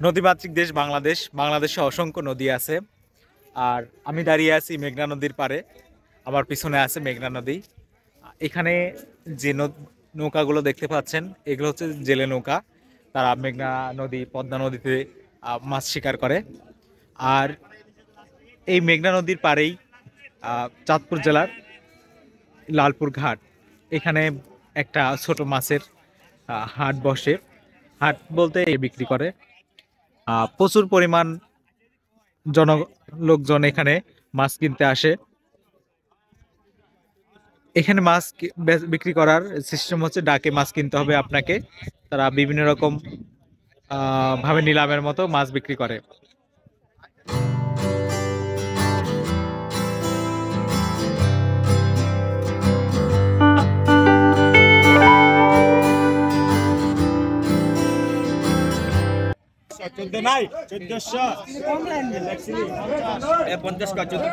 নদীমাতৃক দেশ বাংলাদেশ। বাংলাদেশে অসংখ্য নদী আছে। আর আমি দাঁড়িয়ে আছি মেঘনা নদীর পাড়ে। আমার পিছনে আছে মেঘনা নদী। এখানে যে নৌকাগুলো দেখতে পাচ্ছেন, এগুলো হচ্ছে জেলে নৌকা। তারা মেঘনা নদী, পদ্মা নদীতে মাছ শিকার করে। আর এই মেঘনা নদীর পাড়েই চাঁদপুর জেলার লালপুর ঘাট। এখানে একটা ছোট মাছের হাট বসে। হাট বলতে বিক্রি করে। প্রচুর পরিমাণ জন লোকজন এখানে মাছ কিনতে আসে। এখানে মাছ বিক্রি করার সিস্টেম হচ্ছে ডাকে মাছ কিনতে হবে আপনাকে। তারা বিভিন্ন রকম ভাবে নিলামের মতো মাছ বিক্রি করে। 14 নাই 1400 50 কা 14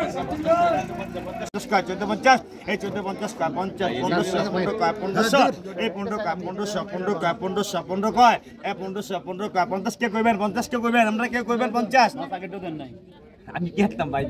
কা 1450 এই 1450 কা 50 1500 কা 1500 এই 15 কা 1500 15 কা 1500 15 কয় এ 1500 15 কা 50 কে কইবেন 50 কে কইবেন আমরা কে কইবেন 50 আমি কি করতাম ভাই।